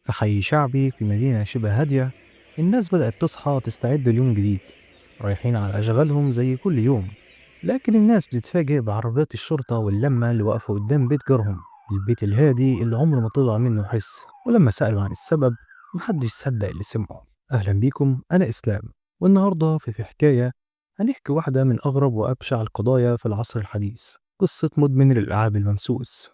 في حي شعبي في مدينة شبه هادية. الناس بدأت تصحى تستعد ليوم جديد، رايحين على أشغالهم زي كل يوم. لكن الناس بتتفاجئ بعربيات الشرطة واللمة اللي واقفة قدام بيت جارهم، البيت الهادي اللي عمره ما طلع منه حس. ولما سألوا عن السبب محدش صدق اللي سمعه. أهلا بيكم، أنا إسلام، والنهاردة في حكاية هنحكي واحدة من أغرب وأبشع القضايا في العصر الحديث، قصة مدمن الألعاب الممسوس.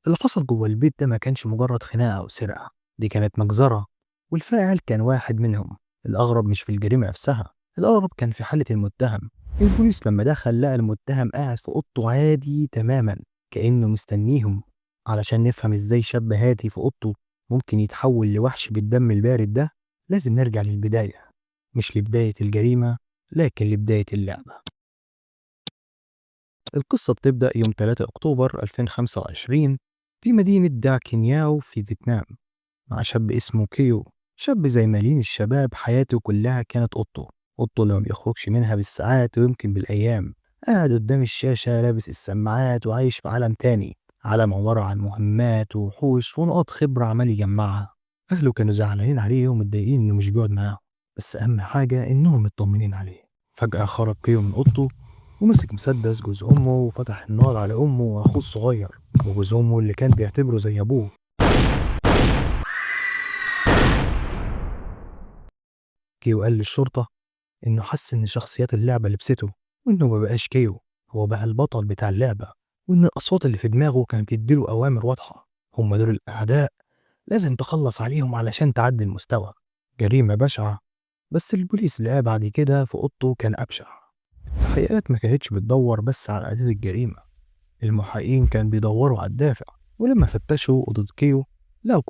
اللي حصل جوه البيت ده ما كانش مجرد خناقة أو سرقة، دي كانت مجزرة، والفاعل كان واحد منهم. الأغرب مش في الجريمة نفسها، الأغرب كان في حالة المتهم. البوليس لما دخل لقى المتهم قاعد في أوضته عادي تماما، كأنه مستنيهم. علشان نفهم إزاي شاب هادي في أوضته ممكن يتحول لوحش بالدم البارد ده، لازم نرجع للبداية، مش لبداية الجريمة لكن لبداية اللعبة. القصة بتبدأ يوم 3 أكتوبر 2025 في مدينة داكنياو في فيتنام، مع شاب اسمه كيو. شاب زي ملايين الشباب حياته كلها كانت أوضته اللي ما بيخرجش منها بالساعات ويمكن بالأيام، قاعد قدام الشاشة لابس السماعات وعايش في عالم تاني، عالم عبارة عن مهمات ووحوش ونقاط خبرة عمال يجمعها. أهله كانوا زعلانين عليه ومتضايقين إنه مش بيقعد معاهم، بس أهم حاجة إنهم مطمنين عليه. فجأة خرج كيو من أوضته ومسك مسدس جوز أمه وفتح النار على أمه وأخوه الصغير وجوز أمه اللي كان بيعتبره زي أبوه. كيو قال للشرطة إنه حس إن شخصيات اللعبة لبسته، وإنه ما بقاش كيو، هو بقى البطل بتاع اللعبة، وإن الأصوات اللي في دماغه كانت بتديله أوامر واضحة: هم دول الأعداء، لازم تخلص عليهم علشان تعدي المستوى. جريمة بشعة، بس البوليس اللي لقاه بعد كده في أوضته كان أبشع. التحقيقات ما كانتش بتدور بس على أداة الجريمة، المحققين كانوا بيدوروا على الدافع. ولما فتشوا أوضة كيو لقوا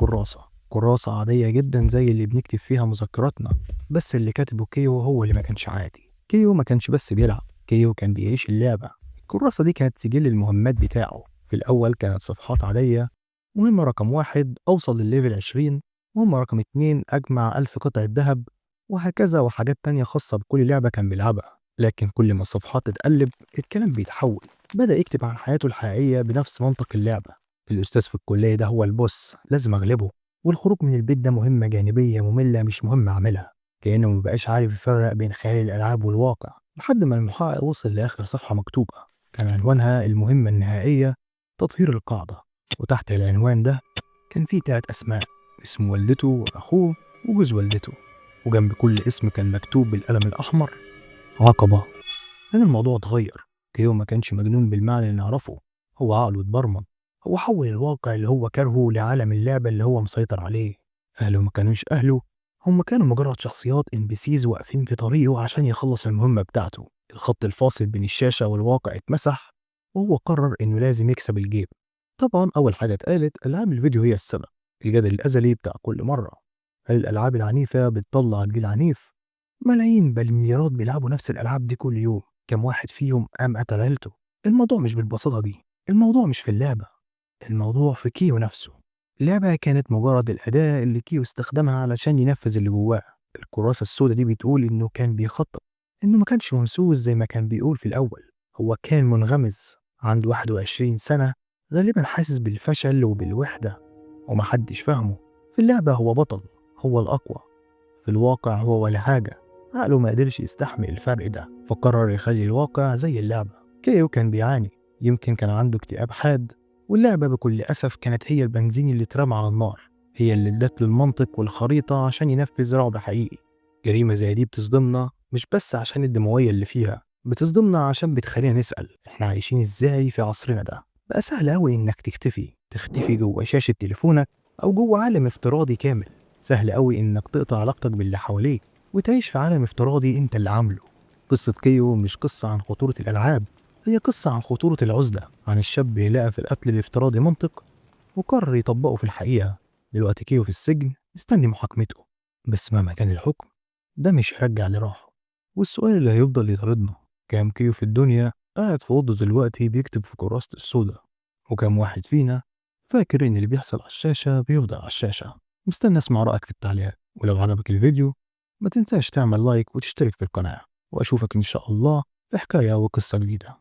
كراسة عادية جدا زي اللي بنكتب فيها مذكراتنا، بس اللي كاتبه كيو هو اللي ما كانش عادي. كيو ما كانش بس بيلعب، كيو كان بيعيش اللعبة. الكراسة دي كانت سجل المهمات بتاعه. في الأول كانت صفحات عادية: مهمة رقم 1 أوصل للليفل 20، مهمة رقم 2 أجمع 1000 قطعة ذهب، وهكذا، وحاجات تانية خاصة بكل لعبة كان بيلعبها. لكن كل ما الصفحات تتقلب الكلام بيتحول، بدأ يكتب عن حياته الحقيقية بنفس منطق اللعبة: الأستاذ في الكلية ده هو البوس، لازم أغلبه، والخروج من البيت ده مهمة جانبية مملة مش مهم أعملها. كأنه مبقاش عارف يفرق بين خيال الألعاب والواقع، لحد ما المحقق وصل لآخر صفحة مكتوبة كان عنوانها المهمة النهائية: تطهير القاعدة. وتحت العنوان ده كان فيه 3 أسماء: اسم والدته وأخوه وجوز والدته، وجنب كل اسم كان مكتوب بالقلم الأحمر: عقبة. هنا الموضوع اتغير. كيو ما كانش مجنون بالمعنى اللي نعرفه، هو عقله اتبرمج. هو حول الواقع اللي هو كارهه لعالم اللعبة اللي هو مسيطر عليه. أهله ما كانوش أهله، هم كانوا مجرد شخصيات NPCs واقفين في طريقه عشان يخلص المهمة بتاعته. الخط الفاصل بين الشاشة والواقع اتمسح، وهو قرر إنه لازم يكسب الجيم. طبعا أول حاجة اتقالت ألعاب الفيديو هي السبب، الجدل الأزلي بتاع كل مرة: هل الألعاب العنيفة بتطلع جيل عنيف؟ ملايين بل مليارات بيلعبوا نفس الألعاب دي كل يوم، كم واحد فيهم قام قتل عيلته؟ الموضوع مش بالبساطة دي، الموضوع مش في اللعبة، الموضوع في كيو نفسه. اللعبة كانت مجرد الأداة اللي كيو استخدمها علشان ينفذ اللي جواه. الكراسة السوداء دي بتقول إنه كان بيخطط، إنه ما كانش ممسوس زي ما كان بيقول في الأول، هو كان منغمس. عنده 21 سنة، غالبا حاسس بالفشل وبالوحدة ومحدش فاهمه. في اللعبة هو بطل، هو الأقوى، في الواقع هو ولا حاجة. عقله ما قدرش يستحمل الفرق ده، فقرر يخلي الواقع زي اللعبة. كيو كان بيعاني، يمكن كان عنده اكتئاب حاد، واللعبة بكل أسف كانت هي البنزين اللي اترمى على النار، هي اللي ادت له المنطق والخريطة عشان ينفذ رعب حقيقي. جريمة زي دي بتصدمنا مش بس عشان الدموية اللي فيها، بتصدمنا عشان بتخلينا نسأل احنا عايشين ازاي في عصرنا ده. بقى سهل أوي إنك تختفي جوه شاشة تليفونك أو جوه عالم افتراضي كامل. سهل أوي إنك تقطع علاقتك باللي حواليك وتعيش في عالم افتراضي أنت اللي عامله. قصة كيو مش قصة عن خطورة الألعاب، هي قصة عن خطورة العزلة، عن الشاب اللي لقى في القتل الافتراضي منطق وقرر يطبقه في الحقيقة. دلوقتي كيو في السجن مستني محاكمته، بس مهما كان الحكم ده مش هيرجع لراحه. والسؤال اللي هيفضل يطاردنا: كام كيو في الدنيا قاعد في أوضه دلوقتي بيكتب في كراسة السودا؟ وكم واحد فينا فاكر إن اللي بيحصل على الشاشة بيفضل على الشاشة؟ مستني أسمع رأيك في التعليقات، ولو عجبك الفيديو ما تنساش تعمل لايك وتشترك في القناة، وأشوفك إن شاء الله في حكاية وقصة جديدة.